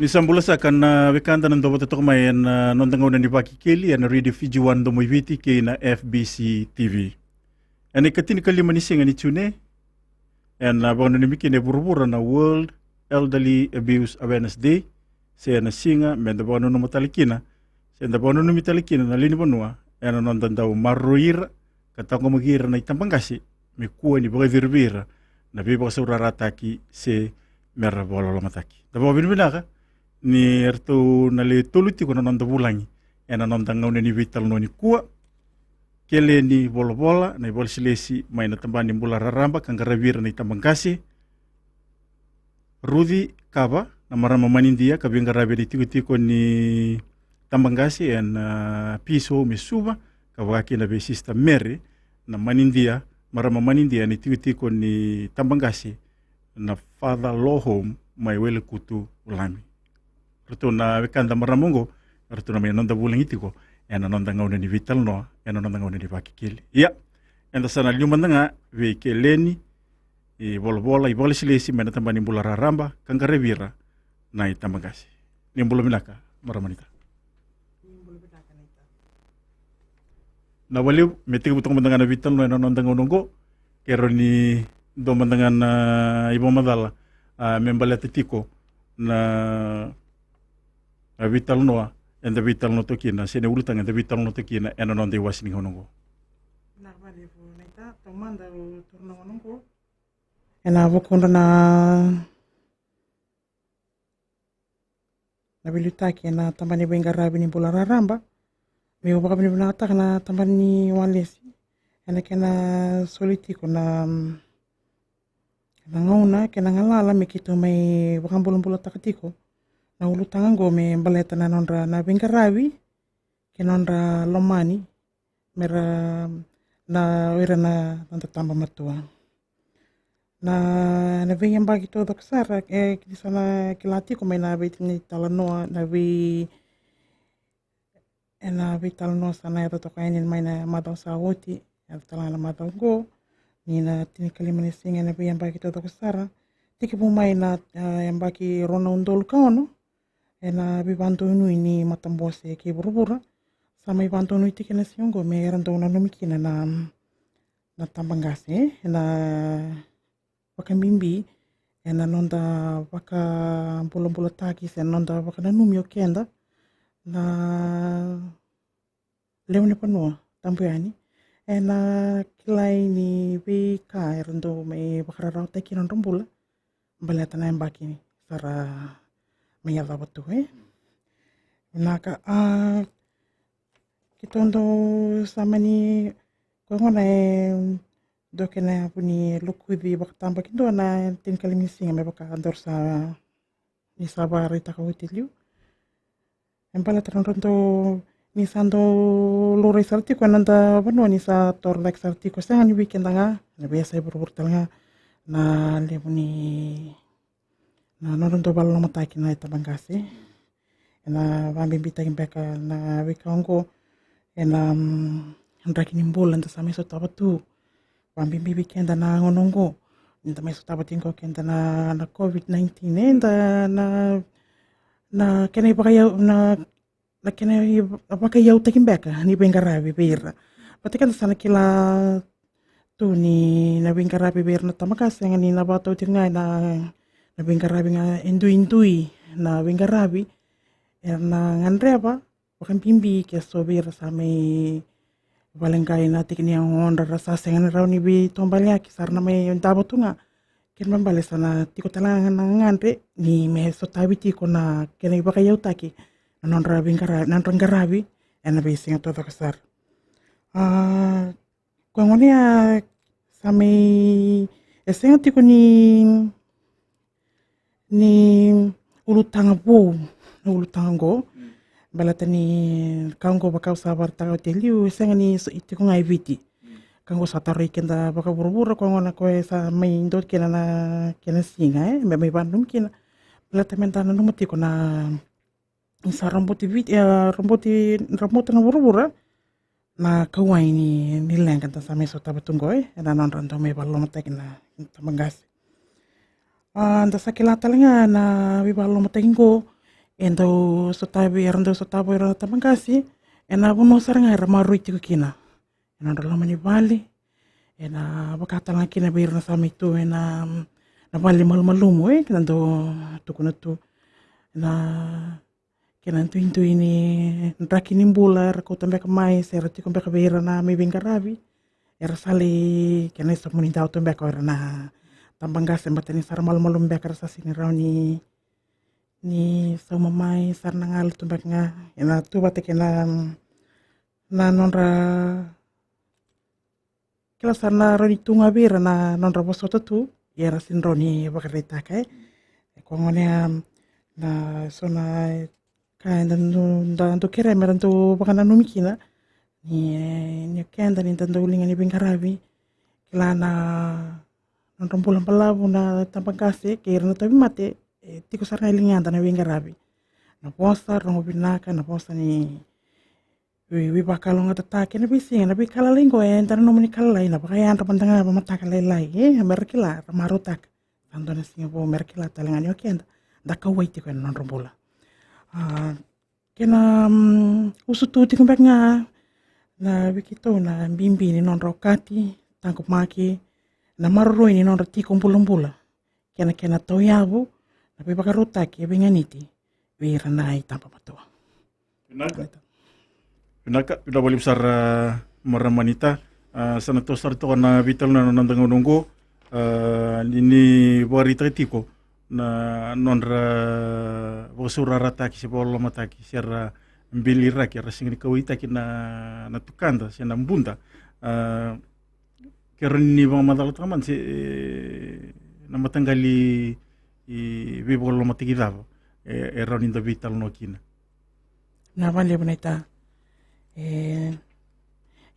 Misambulasa kan wekanta ng dobo tatok may nontangaw na ni Baki Kelly na Radio Fiji 1 domoy viti kay na FBC TV. Yan ikatin kalima ni singa ni Tune. Yan bang nanimiki na burubura na World Elderly Abuse Awareness Day. Siya na singa, may bang numatalikina. Siya na bang numitalikina na linibanua. Yan nontan daw maruira. Katang kumagira na itampangkasi. May kuha ni Baka Virbira. Nabiba sa urarataki si Mera Bolomataki. Dabaw binibina ni erto nale toluti ko na nonda bulangi ena nonda ngaune ni vital no ni kuwa kele ni bola na bol silesi mai na tambani bula raramba kan garavira na itambangkasi Rudi kaba na marama manindia kabinga rabe di tiko ni tambangkasi en piso misuba kawaki na be sister Mary na manindia marama manindia ni tiko ni tambangkasi na father law home mai wele kutu ulami Ruto na wekanda maramongo, ruto na may nonda bulang itiko, ena nonda ngauna ni vital no, ena nonda ngauna ni Baki Kelly. Iya, enda sana liuman nga, we keleni, bola-bola, ibali silesi, may natamba ni bula raramba, kang karevira, na itamagasi. Ni bula minaka, maramanita. Nawaliw, may tiga butong mandangan na vital no, ena nonda ngaunonggo, kero ni do mandangan na ibang madala, membalat itiko, na vital noa and the vital no tokina sene ulutang and the vital no tokina and on the wasning honongo Narvale po naita tomanda turno honongo and avokondo na nabilitaki na tambani benga rabi ni bola raramba me ubaka ni binata na tambani walesi and kena solitiko na ngauna kena ngalala me kito may bakang bolong-bolong takatiko na ulutangan go me baleta na nondra na bingarawi ke nondra lomani mera na wira na nanda tamba matua na vingan bagi todo ksara di sana kilati ko may na ni talanoa na vi talanoa sana ito to kainin may na madaw sa woti at talana madaw go ni na tinikaliman singa na vingan bagi todo ksara tiki pumay na yang bagi rona undol ka no ena bibantu nui ni matambose ke burubura sama bibantu nui tiki na siyongo me erando na numikina na tambangase ena waka mimbi ena nonda waka bula taki sen nonda waka na numio kenda na leone panua tambuyani ena kilai ni wika erando me wakararau teki nondombula baleta na embaki ni sara mayala watu naka kitondo sama ni ko na doke na puni lukudi bakatamba kindo na tin kalimisinga me baka andor sa ni sabari takawitiliu empala taranto ni sando lore sarti ko nanda bano ni sa torlek sarti ko sa ni weekend nga na biasa burburtal nga na lepuni na noronto balong mataki na itabangkasi na bambibita beka na wikaongo na andaki nimbola nda sa meso tabatu bambibi kenda na ngonongo nda meso tabatingo kenda na COVID-19 nda na kena ibakaya na kena ibakaya utakin beka ni bengarabi beira pati kan sana kila tu ni na bengarabi beira na tamakasi nga ni nabato tinga na bingarabi nga indui na bingarabi na ngandreba wakan pimbi ke sobir sa may balengkay na tikni ang onda rasa sengan raw ni bi tombalya kisar na may dabo to nga ken mambale sana tiko talangan na ngandre ni me so tabi tiko na ken iba kayaw taki na nondra bingarabi na garabi na bising to kasar kung ano sa may esenga tiko ni ulutanga po na ulutanga go balata ni kanggo bakaw sabar tagaw teliu senga ni so iti ko nga ibiti kanggo sa taroy kenda baka burubura ko nga ko sa may indot kina na singa may bandum kina balata mentana numati ko na sa rambuti na burubura na kawai ni nilang kanta sa may so tabatunggoy na non-rando may balong takin na tamangas anda sa kilata nga na bibalo matenggo endo sotabe erando sotabo era tamangasi ena buno saranga era marui tiku kina ena lama ni bali ena bakata lang kina bir na sami tu ena na bali malumalumo kina do tukuna tu ena kina tu ini raki nimbula era ko tambe kamai era tiku be kabira na mi bingarabi era sali kina sa muni tau tambe ko era na tambangasi batani sar malumalum be kara sa sini rauni ni sa mamai sar nangal tumbak nga ena tu bate kena na nonra kila sar na roni tunga bira na nonra bosoto tu era sin roni bakarita kai ko ngone na sona kai dan tu kere meran tu bakana numikina ni kenda ni dan ulingan ni bingarabi kila na nonra bulan palabu na tampang kase kira na tabi mate tiko sarna ilingan na bingarabi na posa rongo binaka na posa ni wi bakalo nga tatake na bising na bikala linggo entara no mani kalai na pakaya anta pantanga na mataka lai merkila marutak tanto na singa po merkila talangan yo kenda da kawai tiko na non rombula kena usututi kumbek nga na bikito na bimbi ni non rokati tangkup maki na maruroi ni non rati kumpulambula kena toyabu na bibakarutak ya binganiti wira na itampa patoa. Pinaka pila boleh besar maramanita sana to sar to na vital na nandang nunggo ini warita tiko na nonra bosura rataki si bolo mataki sira mbilira ki rasing kawita ki na tukanda si na mbunda kerni bang madal taman si na matanggali i bibolo matiki davo era ninda vital no kina Na vale bonita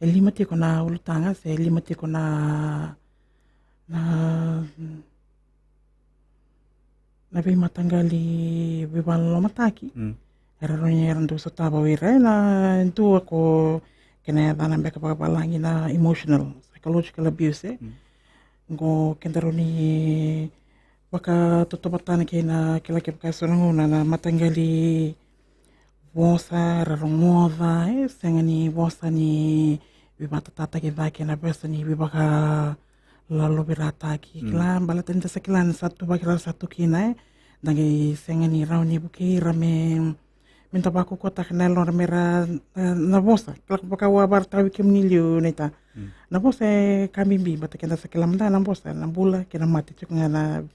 lima tiko na ulutanga se lima tiko na bi matanggali bibal lo mataki era ronya era ndo sotaba wira na ndu ako kena dana beka papalangi na emotional psychological abuse ngo kendaroni baka totopatana kena kila kipakasonanguna na matanggali vosa rarongoda sengani vosa ni bibata tata ki vaki na besa ni bibaka lalo birata ki kila balatan sa kilan satu bakila satu kina dangi sengani rauni buki rame minta baku kota kenal mera na vosa kila baka wabar tawi kimnilio neta na vosa kami bi bata kena sa kilam na vosa na bula kena mati cuk na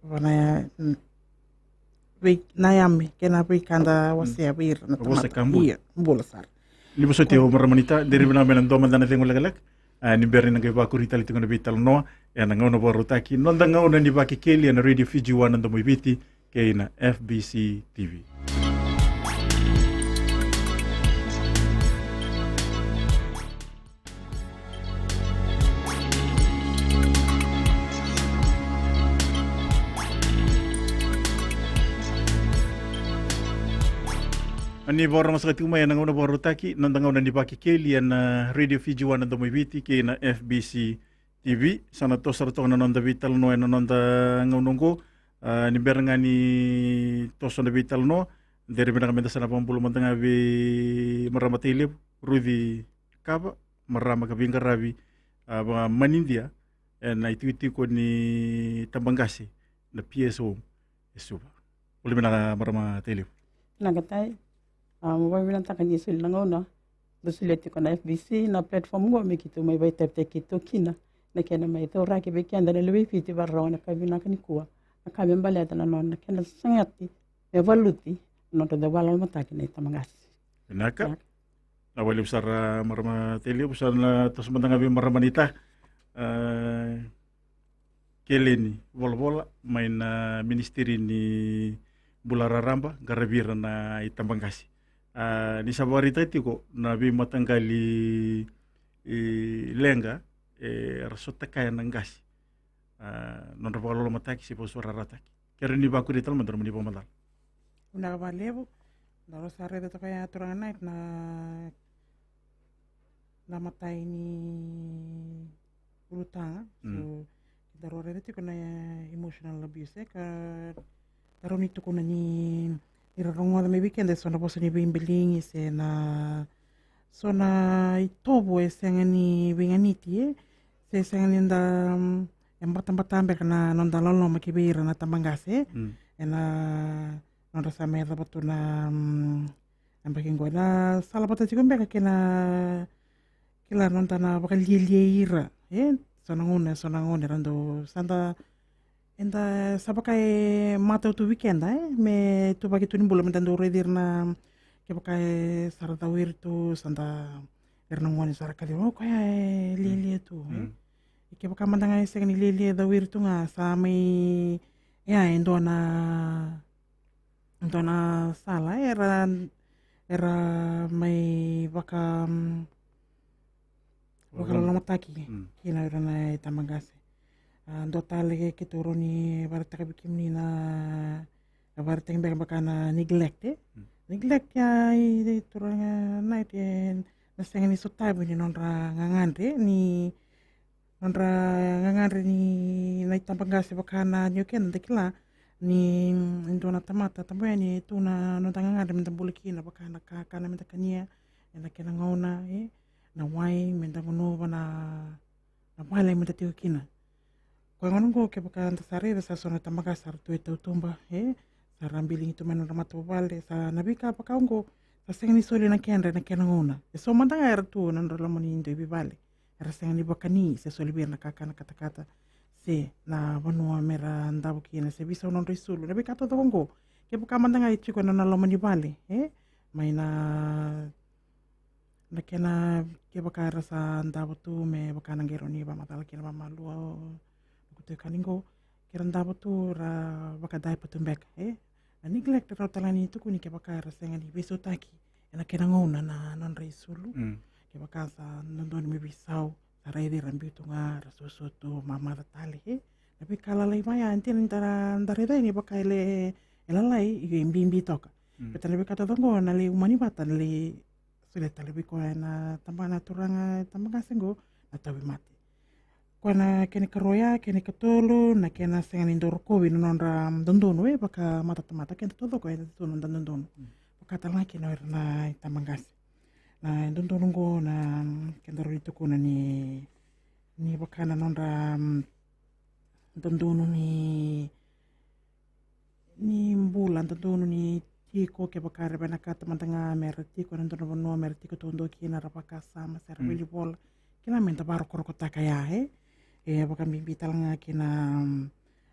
wana nayami kena kanda wasia bir na Wasia tamata kambu. iya bola sar Libo so teo maramanita dari bina benan doma dana tengo lagalak ni beri na gaiba kurita li tengo vital no ya na ngono borutaki nonda ngauna ni baki keli na radio Fiji wana ndo moibiti kay na FBC TV. Ani borong sa katumay na nguna borutaki nonda ngauna ni baki keli na radio Fiji wana ndo moibiti kay na FBC TV sana to sarto na nonda vital no na nonda ngaunongko ni beranga ni toso na vital no dari bina kami sana pampulo mantanga vi maramatili rudi kaba marama kabinga rabi manindia na itu ko ni tambangasi na PSO esuba uli bina maramatili Nagatai, mabay binantakan isul na ngauna. Dusulit ko na FBC na platform ko may kito may baytep te kito kina. Na kena may ito raki bekian dan lebih fiti barraw na kabi na kanikua. Na kabi baleta na non na kena sangati. May valuti no to walal mataki na itamangas. Pinaka na wali besar maramatili besar na tos mantanga vi maramanita keleni bola main ministeri ni Bulararamba garabira na itambangasi ni sabarita tiko na bi matanggali lenga rasota kaya ng gasi non rapalo mataki si posura rataki kaya ni baku dital mandar mani pamadal una valevo dalo sare de kaya aturan night na namatay ni ulutanga so darore de tiko na emotional abuse ka daron ito ko na ni irarongoa me weekend e sona bosa ni bimbilingi se na sona itobo e sengani winganiti se sengani nda embatambatambe kana nonda lolo makibira na tambangase ena nonda samera batuna ambakingo na sala bata tikumbeka kena kila nonda na bakalieira sona ngone rando sanda enda sabakai mata tu weekend me tu bagi tu nimbula mendando redir na ke bakai sarata wir tu sanda erna ngone sarakali oh kaya lielie tu ke bakai mandanga sengani lielie da wir tu nga sami ya endona sala era mai baka lamataki kina era na tamagase ndo tale ke turuni barata ka bikimni na barata ng baka na neglect ya turanga night na senga ni sotay ni nonra ngangandre ni na itambangase baka na nyuken dekila ni ndona tamata tambe ni tuna no tangangandre mentambuliki na baka na kana mentakania na kena ngona na wai mentangono na wale mentatiukina ko ngono ko ke baka antasare sa sona tamaga sar tu itu tumba sarambiling itu menu ramat balde sa nabika baka ngo sa sengni soli na kendre na kenangona so mantanga era tu nan rolamoni inde bibale era sengni bakani se soli bir na kaka na kata se na vanua mera ndabu kina se bisa non risulu nabika to ngo ke baka mantanga itu ko na lomoni bale mai na kena ke baka rasa ndabu tu me baka nangeroni ba matala kina ba malu kutu kaningo kiranda tu ra baka dai patumbek na neglect ra talani tu kuni ke baka rasenga ni beso taki ena kena ngona na non risulu ke baka sa nondon mi bisau sarai de rambi tu nga rasusu tu mama tali tapi kala lai maya anti ndara ni baka ele elalai imbi toka petale beka tongo na le umani batan le sudah tali biko na tambana turanga tambanga sengo na tabi mati kona kene karoya kene katolo na kena senga indor ko wino nonra dondonu baka mata kene todo ko ene tono dondonu baka tala kene na tamangasi na dondonu go na kendoro itu ko na ni baka na nonra dondonu ni bulan dondonu ni tiko ke baka reba na kata mantanga merti ko nondono no merti ko tondo kina rapaka sama sera wili bol kina menta baro korokota kaya baka bibital nga kina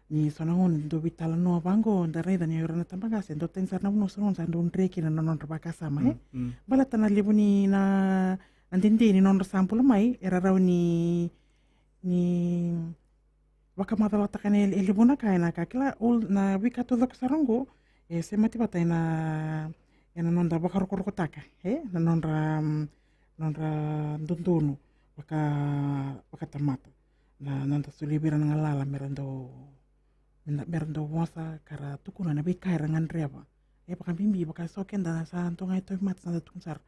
ni sonangon do bital no bango ndare dan yoro na tambagase do ten sarna no sonon sa do ndre kina non rabaka sama bala tana libuni na andindi ni non sampul mai era raw ni baka madala takane libuna kaina kakila ul na wika to dok sarango se mati patay na non da baka korokotaka na non ra dundunu baka tamata na nanta sulibiran ngalala merando wasa kara tukuna na bika rangan reba baka bimbi baka soken da sa antonga ito mat sa tungsar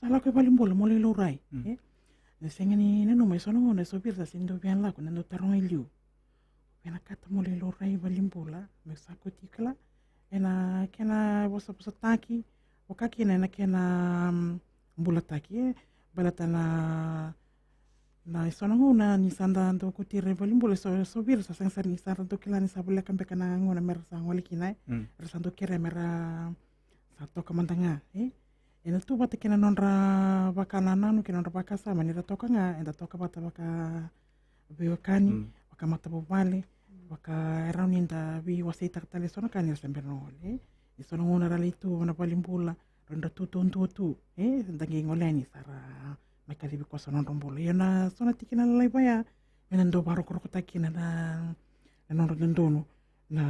sala ko balimbola mole lurai na sengani nanu mai sono na sobir sa sindo bian la kuna no tarong iliu pena kata mole lurai balimbola me sakoti kala ena kena bosa taki wakaki na kena mbula taki balatana na isonango na ni sanda ndo kutire balimbola so bir sa sensar ni sanda ndo kila ni sabule kambe kana ngona mer sa ngoli kinai resando kere mera sa toka mantanga ena tu bata kena nonra baka nananu kena nonra baka sama ni toka nga enda toka bata baka biokani baka mata bobale baka rauni nda bi wasita tale sona kani sember nole isonango na ralitu na balimbola ronda tu ndangi ngoleni sara makalibi kwa sonon rombolo yana sona tikina lalai baya yana ndo baro korokota kina na nonro dondonu na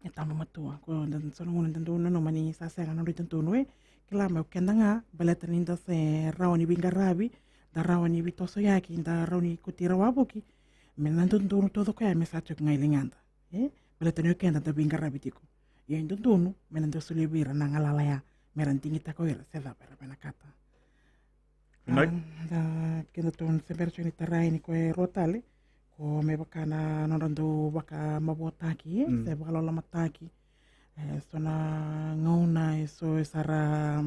etama matua ko dan sono ngona dondonu no mani sasa nga nonro dondonu kila me kendanga baleta ninda se rawani bingarabi da rawani bitoso yaki da rawani kutira waboki menan dondonu todo ko ya mesacho ngailinganda baleta ni kenda da bingarabi tiko ya dondonu menan do sulibira na ngalalaya meran tingi takoira seda para kata da kena ton sebercho ni tarai ni ko rotale ko me baka na nonando baka mabotaki se baka lola mataki sona ngauna so sara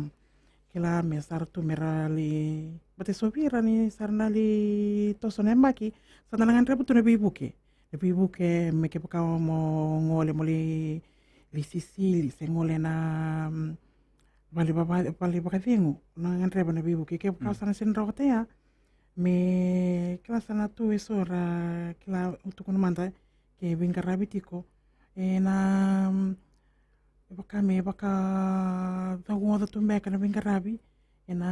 kila me sara tu merali bate so vira ni sarna li to sona maki sana langan rebu tu nebi buke me ke paka mo ngole mo li sisili se ngole na bali baka vingu langan rebu nebi buke ke paka sana sen rote ya me kila sana tu esora kila untuk manta ke bingkarabi tiko na baka tawo tu mbeka na bingkarabi na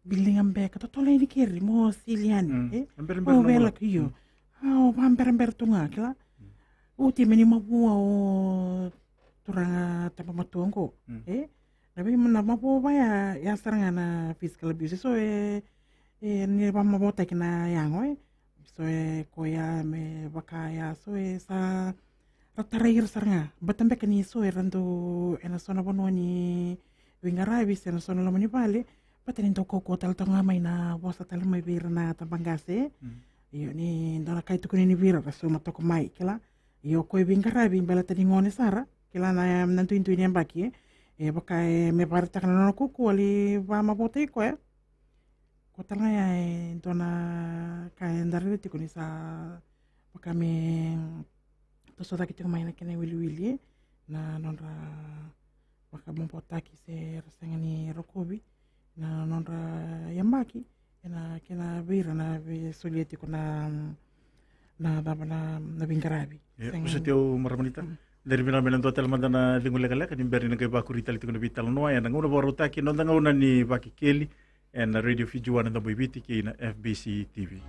building ambeka totole ni kiri mo siliani oh bela kiyo hampir tunga kila uti meni mabua o turanga tapa matongo tapi mabu baya ya sarangana physical abuse so ni mama bota kina yango so koya me bakaya so sa ratarair saranga batambe kani so rando ena sona bononi wingarabi sena sona lamani bale pateni to koko tal tonga mai na bosa tal mai birna tambangase iyo ni ndona kai tukuni ni vira raso matoko mai kila iyo koe wingarabi bala tani ngone sara kila na nantu intu ini ambaki bakai me parta kana no kuku ali va mabote ko kotanga ya ndona kai ndare tikuni sa bakame to soda kita main kene wili na nonra baka mompotaki se rasangani rokobi na nonra yambaki kena vira na solieti kuna na bingarabi Usatio maramanita dari bina bina hotel mandana lingule kala kan beri na kay bakuri tali tikuna vital noa ya nguna baruta ki nonda nguna ni baki keli and radio Fiji One and WBT ki na FBC TV.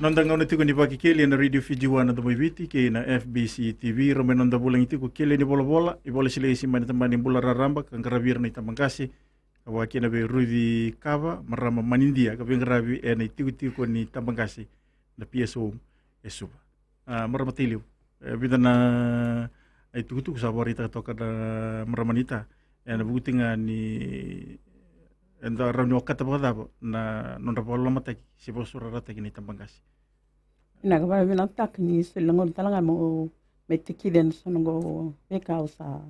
Nonda ngauna tiku ni baki keli na radio Fiji One na WBT ki na FBC TV rome nonda bulang tiku keli ni bola ibola sila isi mani tambani bula raramba kang karabir na itamangkasi kawaki na be Rudy Kava marama manindia kabing karabi na tiku ni tambangkasi na PSO esuba marama tilio bida na ay tuku sa borita toka na maramanita na butinga ni enda ramni wakata bada na nonda bola mataki si bosura rata ni tambangkasi ina ka ba bina tak ni silangon talanga mo metikiden songo beka usa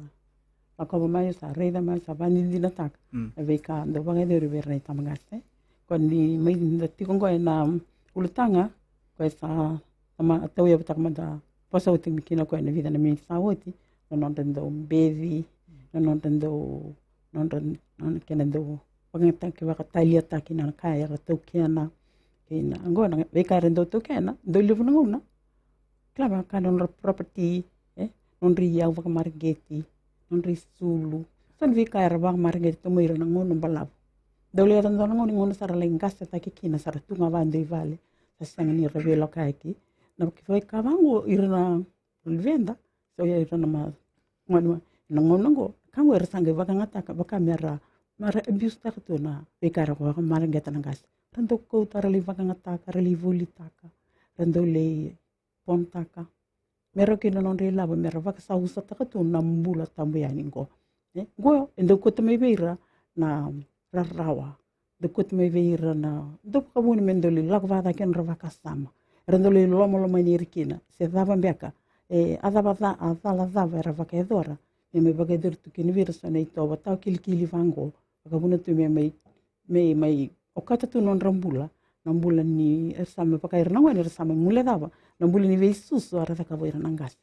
ako ba sa reda ma sa bani dina tak beka ndo ba ngede rubere tamagaste kon ni mai ndati ko na ulutanga ko sa sama ataw ya batak mada pasa uting kina ko na vida na mi sawoti non tendo bevi non tendo non kena do pangata ki baka talia takina kaya rato kiana kina angona beka rendo to kena do livu ngona klama kanon property non ri yaw baka margeti non ri sulu san vi kaya baka margeti to moira ngono balab do le rendo ngono sara lengas ta kina sara tunga bando vale sa sangani revelo kaiki na ki foi kavango irna venda so ya irna ma ngono ngo kango ersange baka ngata baka mera mara abuse ta to na bekara ko mara ngeta ngas rando ko tarali baka ngata karali voli taka rando le pontaka mero kino non rela ba mero baka sa usa ta to na mbula tambo yani go go endo ko tme beira na rarawa de ko tme beira na do ka buni mendoli lakva da ken rava kasama rando le lomo manirkina se dava beka adava adava era baka edora me baka edur tu kin virsa nei to bata kili vango kabuna tu me o kata tu non rambula nambula ni sama pakai renang ni sama mule dava nambula ni vesus ara ta kavo renang gas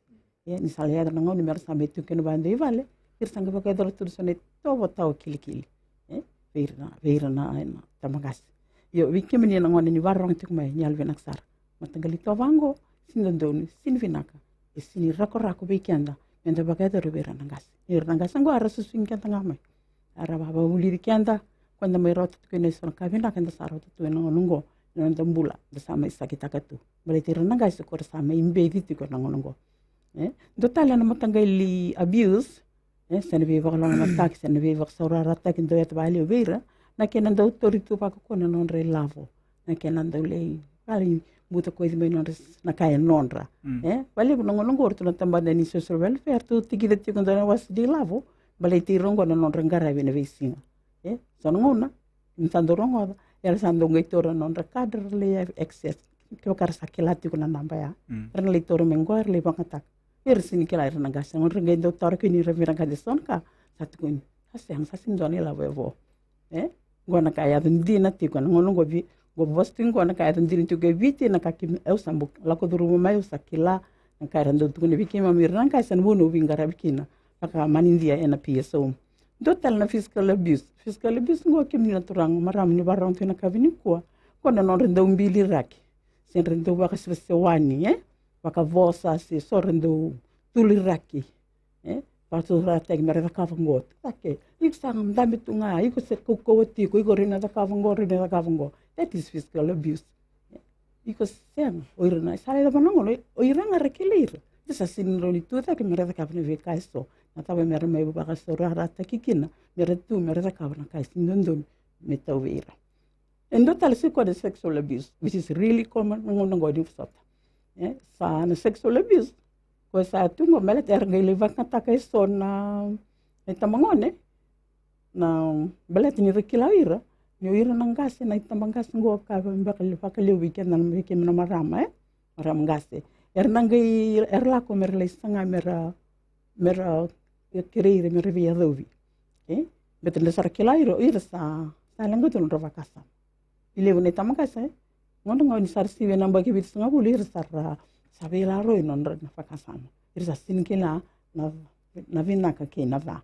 ni sale ada nangau ni mer sama tu ken bande vale irsa nga pakai dor tu sone to bata kili veira na tamagas yo wiki meni nangau ni warong tu mai ni alven aksar matanggali to vango sindondoni sinvinaka sini rako bekianda menda pakai dor veira nangas gas ngo ara susin kan tangah mai ara baba uliri kianda kwanda mai rota tu kene sona kavina kanda sarota tu nongo nonda mbula da sama isakita katu baleti renanga ko sama imbe diti ko nongo do tala na matangali abuse sen be vagla na tak sen be vag saurara tak ndo ya bali vera na kenan do autorito pa ko non relavo na kenan do le kali buta coisa mai nonra na kaya nonra bale ko nangon ngor tu na tamba ni social welfare tu tiki de tikon da was di lavo bale ti rongo na nonra ngara vina vesinga so ngona insando rongo ya sando ngaitora nonra kadar le excess ke kar sakilati ko na namba ya ren le toro mengor le bangatak sini kila na gasa ngonra ngai doktor ke ni revira ka deson ka satu kun hasang sasim doni la vevo gona kaya di na tikon ngono go bi go posting ko na kaya din tu ge viti na kakim eu sambu la ko duru mai usakila na kaya ndo tu ne viki ma mirna kaya san bunu vingara bikina paka manindia ena PSO do tal na physical abuse ngo kim ni turang maram ni barang tu na kavini ko na non rendo mbili raki sen rendo ba kas wani baka vosa si so rendo tuli raki Pasu rata ki mereka kavango. Take. Ik sang dami tunga. Iko set ko ti ko iko rina da kavango. That is physical abuse. Iko sen. Oirna sale da manongo. Oirna rekilir. Isa sinroni tu ta ki mereka kavne ve kaiso. Na tabe mereka mai baka so rata kikina. Mereka kavna kaiso ndondon metawira. And total the sexual abuse, which is really common ngongo di sota. Sa na sexual abuse. Ko sa tungo mele ter ngai leva kata kai sona tamangone na belet ni rekilawira ni ira nangase na tamangase ngo ka bakal weekend na weekend na marama maram gase nangai la ko merle sanga mera kirire mera via dovi betul na sarkilawira ira sa lango tun rova kasa ile ne tamangase ngondo ngoni sarsi we namba ki bit sanga bulir sarra sabela roi non na fakasama irsa sinkila na vinaka ke na va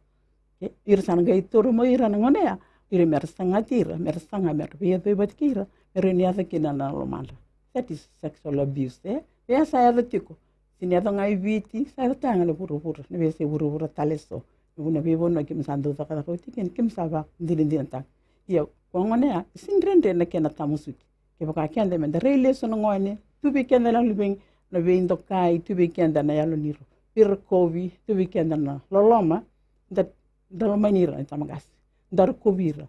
irsa ngai toro mo ira ngone ya ire mersanga tira mersanga mer via be batkira renia ke na lomanda that is sexual abuse ya saya vetiko sinia ngai viti saya tanga le buru ne be se buru taleso una be bono kim sando ta ka ko tiken kim sava ndin ta yo ngone ya sinrende na ke na tamusuki ke baka kende men rele so ngone tu be kende la libeng na vendo kai tu weekend na yalo niro pir kovi tu weekend na loloma da dalmanira tamagas dar kovira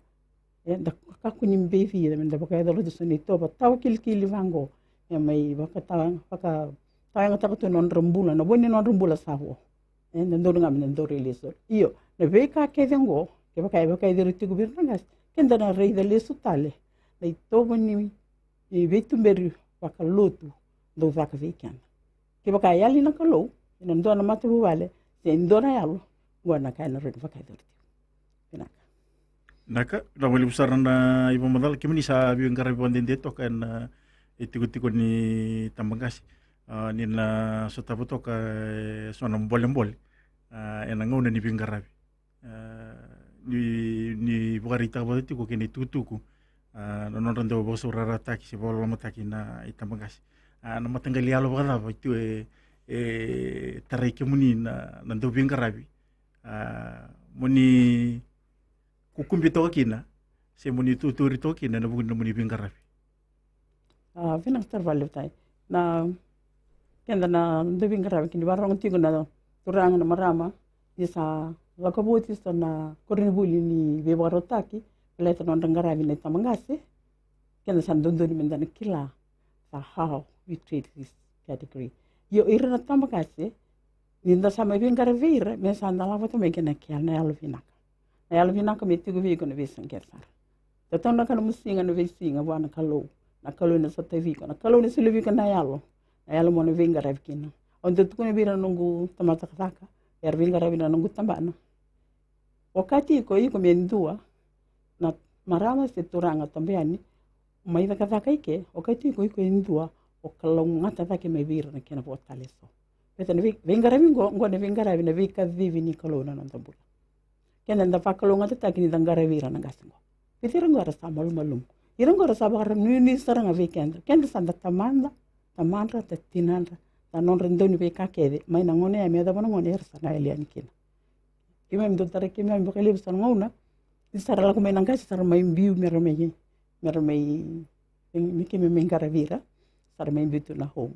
da kakunim bevi da baka da lo soni to ba tawkil kili vango ya mai baka tawang ta non rembula na bonni non rembula savo na ndo ngam na ndo release io na veka ke vengo ke baka dir tu gobierno gas kenda na rei da lesu tale dai to bonni e vetu beru baka lotu do vaka weekend ke baka yali na kalo ina ndo na matu wale se ndo na yalo ngona kai na rin vaka dorti pinaka naka rawali besar na ibu modal kimini sa biung karabi pandin deto kan itiko ni tambangas ni na sotapu to ka sona mbol ena ngona ni biung karabi ni bukarita bo itiko kini tutuku non rando bo surara taki se bolo mataki na itambangas na matanggali alo bala itu tarai kemuni na ndo biung karabi muni kukumbi to kina se muni tuturi to kina na bugun muni biung karabi vinang tarvalu tai na kenda na ndo biung karabi kini barang tigo na turang na marama isa lakabuti sa na korinbuli ni bebarotaki leta non ngarabi na tamangase kenda san dondoni mendana kila sa how we treat this category. Yo ira na tamangase ninda sama biung karabi me sanda lava to me kena kial na alvinaka. Na alvinaka me tigo vi kono vesan kersar. Tato na kana musinga na vesinga wana kalo. Na kalo na sa TV ko na kalo na silevi ko na yalo mo na vinga rabi kina onda tukune bira nungu tamata kaka yar vinga rabi na nungu tambana wakati ko iko mendua na marama se turanga tambiani mai da kaka ike wakati ko iko endua o kalong ngata take me bira na kina botaleso peta na vinga rabi ngo na vinga rabi na vika vivi ni kalo na nantambula kena nda fakalo ngata take ni dangara bira na gasingo pitira ngora sa malum irang gora sabar ni saranga weekend kenda sanda tamanda ta tinanda ta non rendoni be kakede mai na ngone ya me da bono ngone ersa na elian kina kimem do tare kimem bo kelib san ngona isara la ko me nanga sara mai biu mermei mi kimem me ngaravira sara mai bitu na home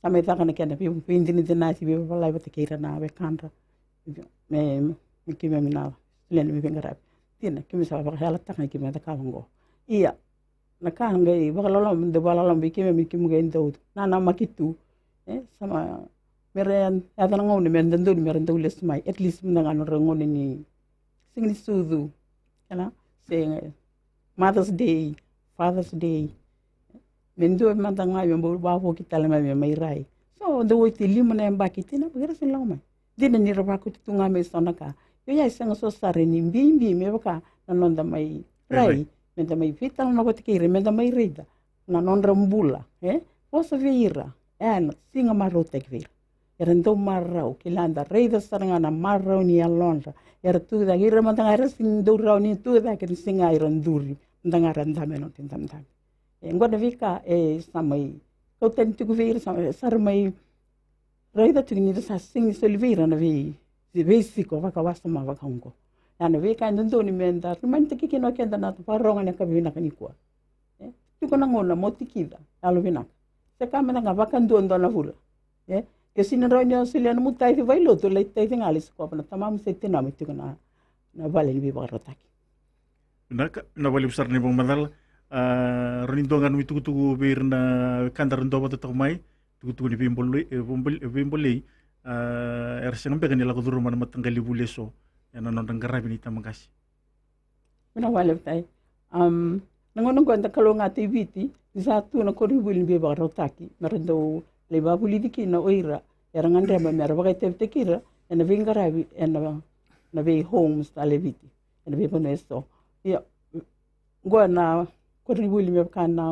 same ta kana kenda bi pindini de nasi bi balai bata keira na be kanda me mi kimem na len mi ngarav tina kimem sa ba hala ta kana kimem da kavango iya nakahangai bakalalom de balalam bikime mikim gain daud nana makitu sama meren ada ngone men dandu meren tulis mai at least menangan ngone ni singni sudu kana saying Mother's Day, Father's Day. Mendo mantanga yo ba fo kita lema mai rai. So the way ti limo na mbaki tina bagara sin lauma. Dina ni raba ku tunga me sonaka. Yo ya sanga so sare ni mbimbi me baka na nonda mai rai. Menda mai vital na ko tikire menda mai rida. Na nondra mbula, Posa veira. Singa marota kvir. Era ndo marrau kilanda rida saranga na marrau ni alonra. Era tu da gira mantanga era sing do rau ni tu da ke singa iran duri. Mantanga randa me no tintam tam. Ngoda vika samai kau tentu kvir sarmai rida tu ni sa sing selvira na vi siko vaka wasama vaka hunko. Ana vika ndo ni menda manta kiki no kenda na paronga ne kabina kanikwa. Tu kona ngona motikida alo vina. Sekama nga vaka ndo na vula. Ke sinaranya silian mutai ti vailo to lai tai ngalis ko na tamam sete na mitu na vale ni barotaki. Na vale besar ni bang madal rindongan mi tugu bir na kandar ndo bata to mai tugu ni bimboli ersen be kan la ko duruma na matangali buleso yana non ngarabi ni tamangasi. Mina vale tai nangonong ko anta kalonga TVT di satu na ko ribul bi barotaki merendo leba politiki na oira erangan reba mera bagai tevte kira ena vingarabi ena na be homes taleviti ena be ponesto ya gua na kontribuli me kana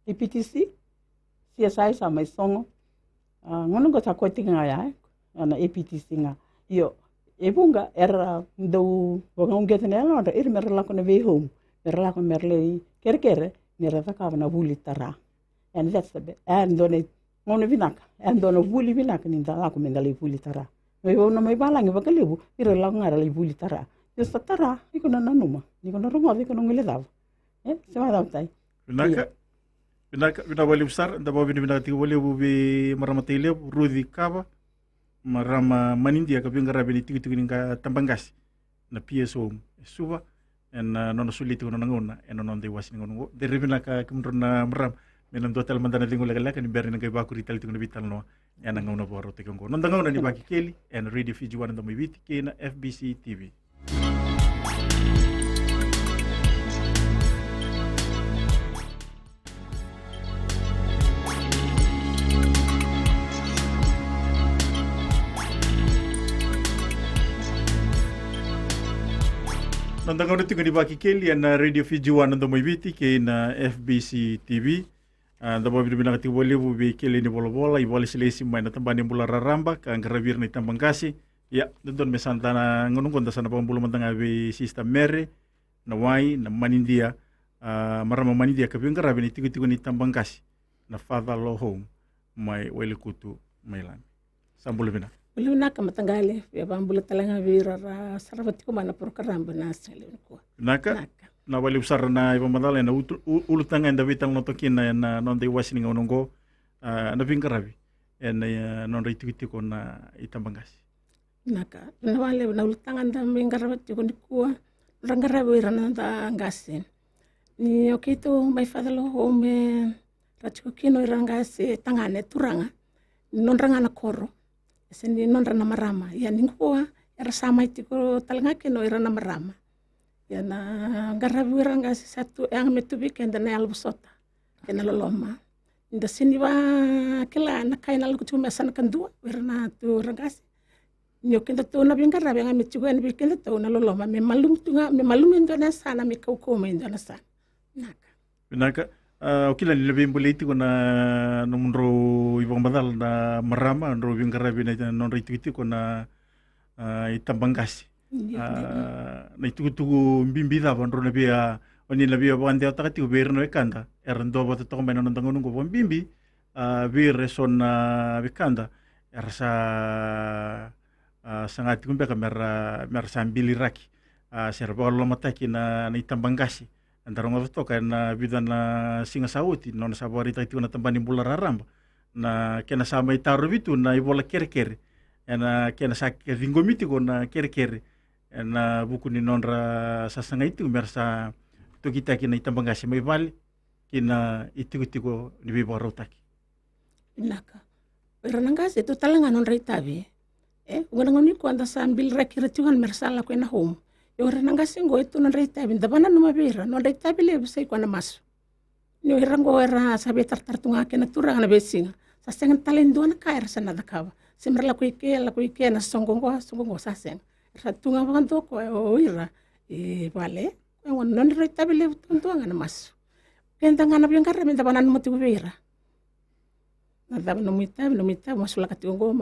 EPTC CSI sama songo ngono ko takoti nga ya na EPTC nga yo ebunga era do wangang getene na ir mer la ko na be home mer la ko merle kerkere nera takava na bulitara and that's the and donate ngono vinaka ando vuli vinaka ni ndala ko mendala vuli tara me no me balangi bakalebu ira la ngara le vuli tara yo satara iko na nanuma ni ko na rongo iko no ngile dav se ma dav tai Vinaka wali besar da bawa vinaka tiga wali bubi maramatile Rudi Kaba marama manindia ka bingara bini tiga ninga tambangasi na PSO suba en nono sulit ko nangona en non de wasi ngono de vinaka kumrona maram melam total mandana tingo laka ni berin kay bakuri tal tingo bital no yana ngawna boro te kongo non ngawna ni baki keli en radio Fiji wan ndamo witi ke na FBC TV non ngawna tingo ni baki keli en radio Fiji wan ndamo witi ke na FBC TV da bawa binang ti wali bubi kele ni bola-bola ibali selesi mai na tambani bula raramba ka ngaravir ni tambang kasi ya don mesanta na ngunung konta sana pambulu mantang abi sistem mere na wai na manindia marama manindia ka ngarabi ni tigu ni tambang kasi na father law home mai wali kutu mailan sambulu bina Uluna ka matangale ya bambula talanga vira saravati ko mana program bana sele ko naka na wali besar na ibang madala na ulutangan da vital no tokin na non de washing ngonongo na bingarabi en non ritu ko na itambangasi naka na wale na ulutangan da bingarabi ko ndikuwa rangarabi rana da ngasi ni okito mai fadalo home ratiko kino rangasi tangane turanga non rangana koro sendi non rana marama ya ningkuwa era sama itiko talanga kino rana marama ya na garawira nga satu yang metubi kenda na albusota kena loloma inda sini wa kila na kaina lagu cuma sana kandua wirna tu ragasi nyo kenda tu na binga rabi nga metubi na kenda tu na loloma me malum indona sana me kauko me indona sana naka okila ni lebih boleh itu na nomro ibang badal na marama nro binga rabi na non ritu ko na itambangasi na itugu mbimbida bandro na bia oni na bia bande atakati uberno ekanda erndo bata to mena nontango nungo bombimbi bir son bekanda ersa sangat kumbe kamera sambili raki serba lo mataki na itambangasi antara ngoto to kana bidan na singa sauti non sabari itu na tambani bular raramba na kena sama itaru bitu na ibola kere na kena sak vingomiti ko na kere na buku ni nonra sasanga itu mersa to kita kina itambangasi mai bali kina itiko ni bibo rotaki. Inaka. Iranangasi tu talangan on reitabi. Ngonangoni ko anda sambil rakira tuhan mersala ko na home. Yo iranangasi ngo itu non reitabi. Dabana numa bira non reitabi le sai ko na masu. Ni irango era sabe tartartunga ke na turanga na besinga. Sa sengan talendo na kaira sa nadakawa. Simrala ko ike na songongo sa seng. Sa tunga banto ko o ira. Vale. Non reitabi le tunga na masu. Kenta nga na biyang karami dabana numa tigo bira. Nadaba nomita masula katungo.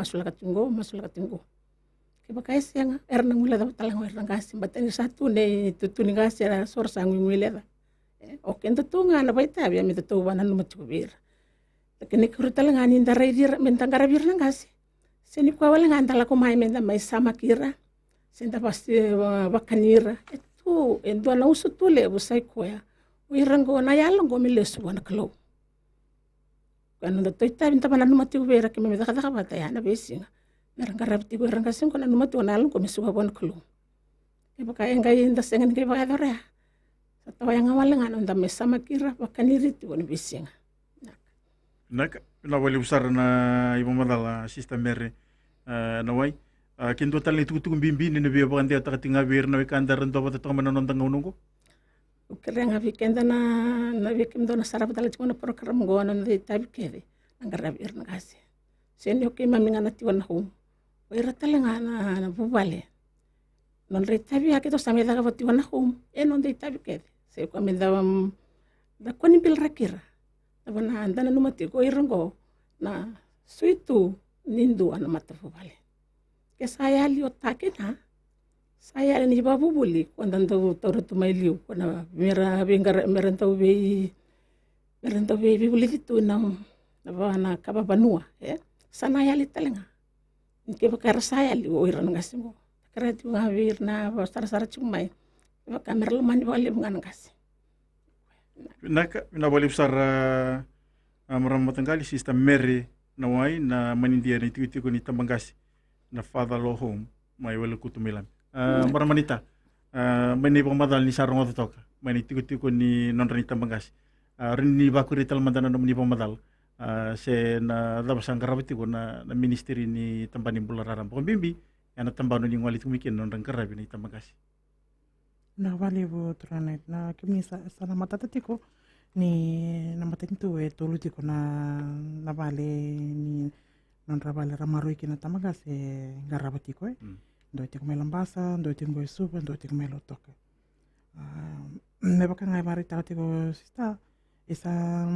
Keba kaisi yang erna ngula da talang erna gasi batani satu ne tutuni gasi era sorsa ngwile da. Oke ento tunga na baita bia mi tu bana numa tubir. Takini kuru talang ani ndara idir mentangara bir na gasi. Seni kwa wala nganta la ko mai menda mai sama kira. Senta pasti bakanira. Itu endo na usu tule busai koya. Wirango na yalongo milesu wana klo. Kanu da toita binta bana numa tubir ke me da kada bata ya na besinga. Narangkarapti ko rangkasim ko na numati wanalong ko misuha bon kulo. Kaya kaya ngay inda sengan kaya kaya dore. Sa tawa yang awal nga nunda mesama kira bakanirit ko ni bisinga. Nak na wali usar na ibu madala sistem mere na wai. Kinto tali tu bimbi ni biya bakan dia tak tinggal bir na wikanda rento bata tak mananon tang ngungo. Ukira nga weekend na weekend do na sarap dala ko na program go na di tabi kede. Nangarabir na kasi. Senyo kay maminga na tiwan home. Oira talenga na bubale. Non retabi akito sa meda ka tiwan home. Non de tabi kede. Se ko meda da koni bil rakira. Tabana anda na numati ko irongo na suitu nindu ana mata bubale. Ke saya liu takena. Saya ni babu buli ko andando toro tu mai liu ko na mera bengar merantau be buli itu na na kaba banua sana yali talenga. Ke bakar saya li oiran ngasimo. Kara tu ngawir na sara cumai. Ba kamera luman wali ngan ngas. Nak na wali usar maramatanggali sistem mere na wai na manindia na itu ni tambangasi na father law home mai wala kutumilan. Maramanita mani pamadal ni sarong otoka mani itu ni non rani tambangasi. Rini bakuri talmadana no mani pamadal. Se na dabasang karabiti ko na ministeri ni tambani bulararam po bimbi yana tambano ni ngwalit kumikin non rang karabi ni tambagasi Na vale vo tranet na kimi sa na matatati ko ni na matintu tuluti ko na vale ni non ravale ramarui kina tamagasi garabati ko doi te ko melambasa doi te ko supa doi te ko melotoka me baka ngai mari tati ko sista isa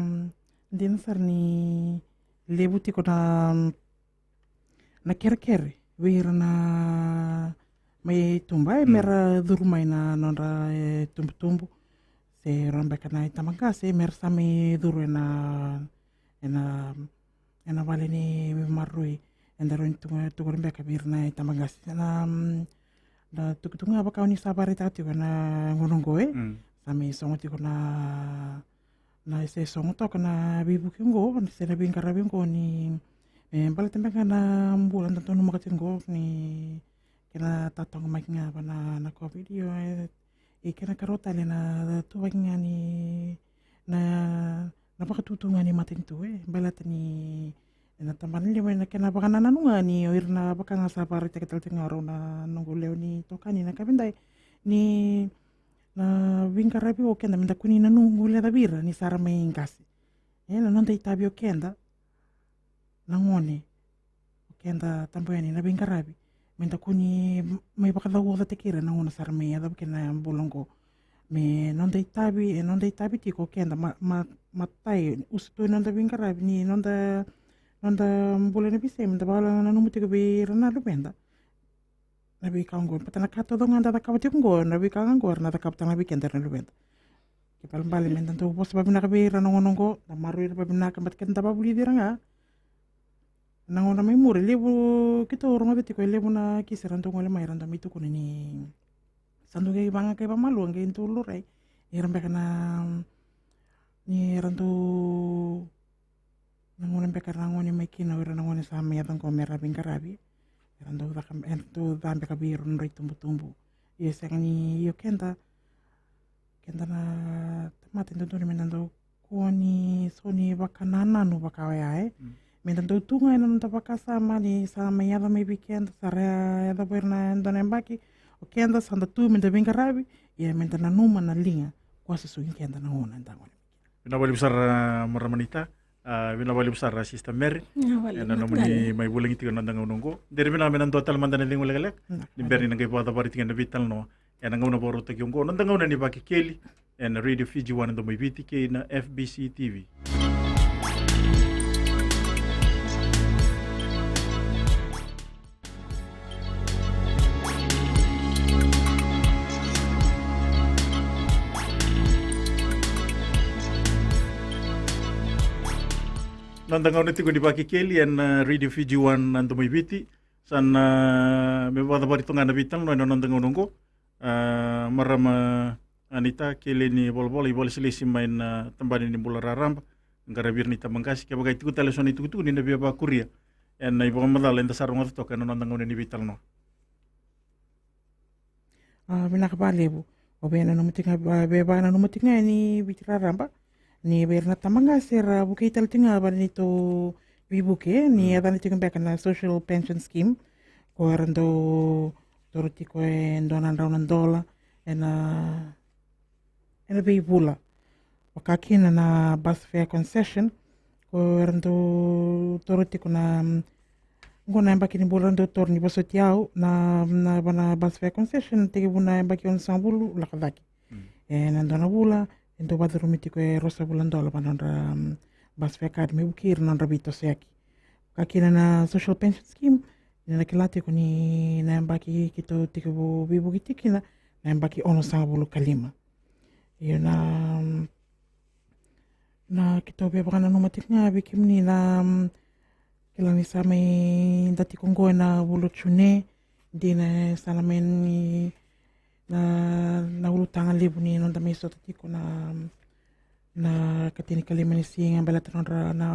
din sar ni lebuti ko na kere wir na may tumba mera durmay na nonra tumbu se rambe kana itamagase mer sami duru na vale ni marrui endaro tu rambe ka bir na itamagase na tukutunga baka ni sabari tati ko na ngonongoe sami songoti ko na ese songo to kana bibu kingo se na bin karabin ko ni bala tempe kana bulan tanto no makatingo ni kena tatong makinga na ko video kena karota le na to makinga ni na pakatutunga ni matintu bala tani na tamban ni na kena bakana nanunga ni irna bakanga sa pare teketal tengaro na nongoleo ni tokani na kabindai ni na vinkarabi o kenda minda kuni na nungule da bira ni sara mai ingasi na non dei tabi o kenda na ngone o kenda tamboyani na vinkarabi minda kuni mai bakada wo da tekira na ngona sara mai da kena bolongo me non dei tabi ti ko kenda matai ustu non da vinkarabi ni non da bolene bise minda bala na numuti ko bira na lupenda nabi kanggo patana kato dong anda takapati kunggo nabi kanggo na takapata nabi kender na lubenta kipal bali mentan tu pos babi nakabi ranongonongo na maru ira babi nakabat kenta babuli diranga nangon na may muri lebu kita orang abeti ko lebu na kisaran tu ngole may randa mitu ko ni sandu kay banga kay pamalu ang kay tulur ay iram beka na ni rantu nangon beka nangon ni may kinaw nangon sa mayatang ko merabing karabi Rando dambe kabir nri tumbu yes ni yo kenta na tamate ndo ni menando kua ni so ni wakanana no wakawea me tanto tunga ina nta wakasama ni sa me yada me weekend sa rea yada buerna ndona mbaki o kenda sanda tu me vinga rabi ia me tana numa na linga kua su kenda na ona ndangona Bina bali besar maramanita. Bina bali besar Sister Mary. Na nomoni mai bulang iti kana ndanga unongko. Dari bina menan total mandana lingo legalek. Ni berni nangai pada bari tinga vital no. Ya nanga una boro taki ungo ndanga una ni baki keli. En Radio Fiji One ndo mai viti ke na FBC TV. Nandang na tigo di baki keli and Radio Fiji One and may biti san may wada bari tunga na bitang no nandang unongko marama anita keli ni bol ibol silisi main tambani ni bola raramba ngarabir ni tamangkasi kaya bagay tigo teleson itu ni nabi ba kuria and ibo madal enda sarong ato kana nandang ni bital no. Binakabali bu o bena no mutinga beba na no mutinga ni bitiraramba ni berna tamanga sera buke tal tinga ba nito bibuke ni ada ni tinga na social pension scheme ko rando torti ko endona raunan dola ena bibula wakakina na bus fare concession ko rando torti ko na ngona mbaki ni bolando torni basotiao na bana bus fare concession tege buna mbaki on sambulu lakadaki nandona bula endo badru mitiko rosa bulandola panondra bas fekad me bukir non rabito seki kakina na social pension scheme na kilate ko ni na mbaki kito tiko bibu kitikina na mbaki ono sanga bulu kalima iyo na kito beba kana no matiknya bikimni na kilani same dati kongo na bulu chune dina salamen na ulutangan libu ni nonda may sota tiko na katini kalima ni singa balata nonda na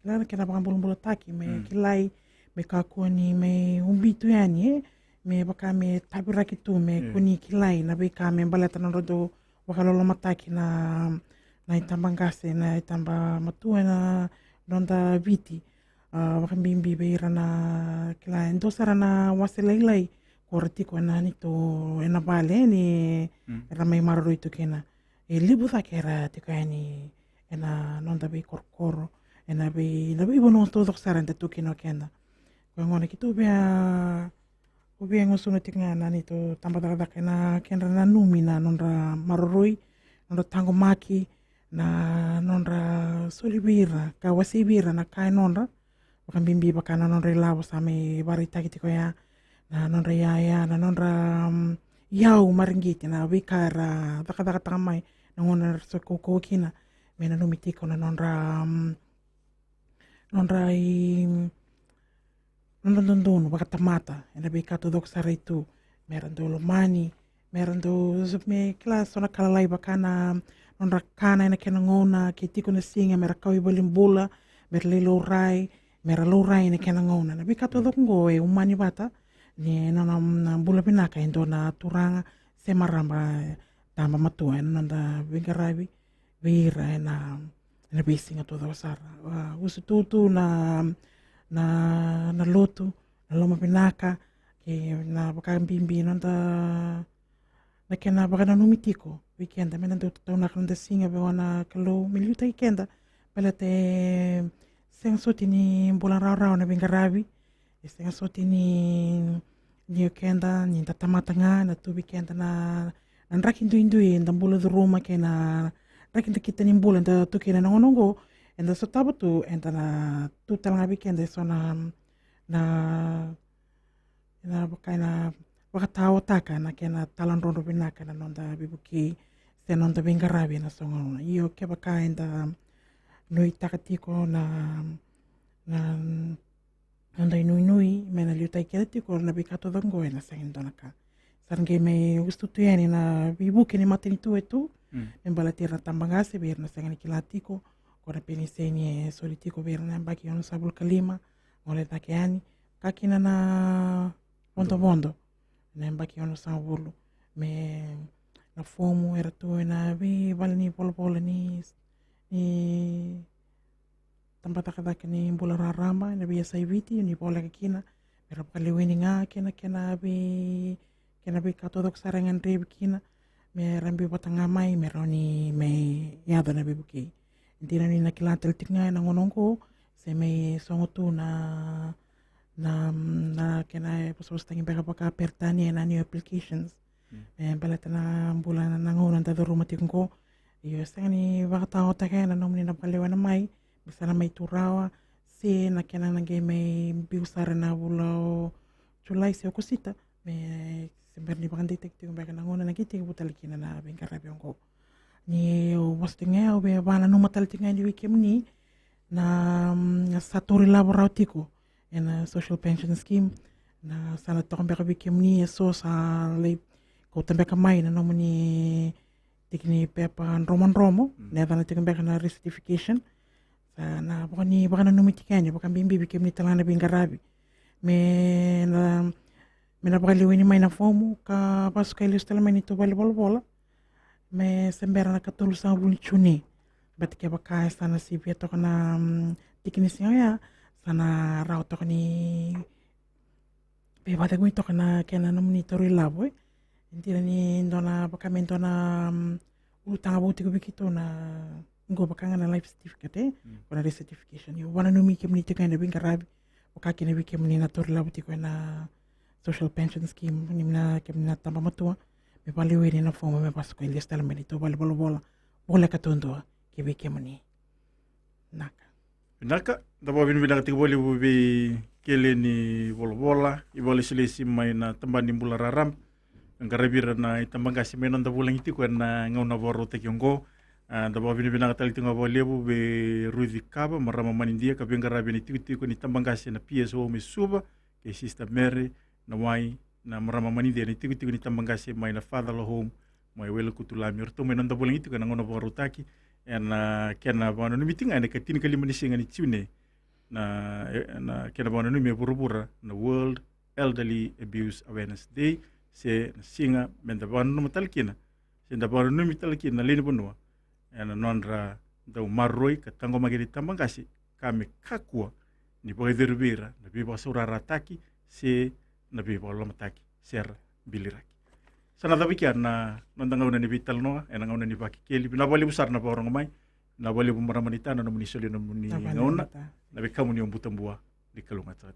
kilala kena baka bulong taki may kilay may kakuha ni may umbitu yan may baka may tabira kitu may kuni kilay na baka may balata nonda do baka lolo mataki na itambang gase na itamba matuwa na nonda viti baka bimbi bayra na kilay ndo sara na wasilaylay korti ko na nito ena bale ni era may mararo ito kena libu ta kera tiko ni ena nonda be korkoro ena be bono todo saran te tukino kena ko ngone kitu be ngosuno tinga na nito tambada kena kena na numi na nonda maroroi nonda tango maki na nonda solibira ka wasibira na kai nonda bakan bimbi bakana nonda lavo same barita kitiko ya na nonra yaya na nonra yau maringgiti na wikara daka tamay na ngona sa kukukina may nanumitiko na nonra nondono baka tamata na bika tudok sa rito meron do lumani meron do may klas na kalalay baka na nonra kana na kinangona kitiko na singa mera kawi balimbula mer liluray mera luray na kinangona na bika tudok ngoe umani bata ni na bula pinaka endo na turanga semaramba tamba matua nanda vingarabi vira na bisinga todo sara usu tutu na lotu na loma pinaka ke na baka bimbi nanda na kena baka na numitiko weekend men nanda tau na kanda singa bewana kalo miliuta ikenda pelate seng soti ni bulan raw na vingarabi Istanga soti ni kenda ni tatamata nga na tubi kenda na rakin duindui na bula do Roma ke na rakin kita ni bula na tuki na nongonongo and so tabatu and na tutal nga bikenda so na bakay na bakatawa taka na kena talan rondo binaka na nonda bibuki se nonda bingarabi na songo iyo ke bakay na nui takatiko na nanda inui mena liutai keleti ko na bikato dango na sendo naka sarnge me gusto tu yani na bibuke ni matini tu etu membalati na tambangase bir na sangani kilatiko ko na piniseni solitiko bir na baki ono sabul kalima ngole takiani kakina na bondo na baki ono sabulu me na fomu era tu na bi balni polo ni ni tempat taka ni bula raramba na biasa iviti ni bola kina pero kaliweni nga kena bi katodok sarangan rebi kina me rambi batanga mai me roni me yada na bibuki indina ni nakilatel tinga na ngonongko se me songotu na kena pos tangi baka baka pertani na new applications balata na bulan na ngonan ta rumah tingko iyo sani wakata ota kena nomni na kalewa na mai bisa na may turawa si na kena nage may biusara na bulo July si okusita me sember ni bakan detektif baka na ngona nagiti butaliki na bengkarabi ko ni wastinga be bana no mataltinga ni wikem ni na saturi laborautiko en social pension scheme na sana tokon baka wikem ni so sa lay ko tambe ka mai na no ni tikni pepa romo na dana tikon baka na recertification na baka na numitikanya baka bimbi bikim ni talana bingarabi me na baka liwini may na fomu ka pasu kay lius talaman ito bola me sembera na katulus sa buni chuni bati kaya baka sana si bieto ka na tikini siya sana raw to ka ni bebate ko ito ka na kaya na monitor labo hindi na ni na baka mento na utang abuti ko bikito na ngo baka nga na life certificate wana recertification yo wana numikim ni tika na bingarabi baka kinabikim ni natur labuti ko na social pension scheme ni na kim na tamba matua me paliwi ni na fomo me pasko ilis tala menito bali bola bola katundo kibikim ni Naka dabo bin bilang tiga boli bubi kele ni bola iboli silesi mai na tambani bula raram ngarabira na itambang kasi menon da bulang iti ko na ngauna boro te kyongo dabo bin bilang tali tinga boli be Rudy Kaba marama manindia ka bengarabi ni tiku ni tambang kasi na PSO me suba ke sister Mary na wai na marama manindia ni tiku ni tambang kasi mai na father home mai welo kutulami orto menon da bulang iti ko na ngauna boro taki na kena bana no meeting ane katini kali manisinga ni tune na kena bana no me burubura na World Elderly Abuse Awareness Day se singa menda bana no matalkina se da bana no mitalkina leni bonua na nondra da marroi katango magiri tambang kasi kami kakua ni boy verbira na biba surara taki se na biba lomataki ser biliraki sana tapi kian na nondang una ni vital no en una ni baki keli na bali besar na porong mai na bali bumaramanita na muni soli na muni ngauna na bekamu ni ombutambua di kalungat sa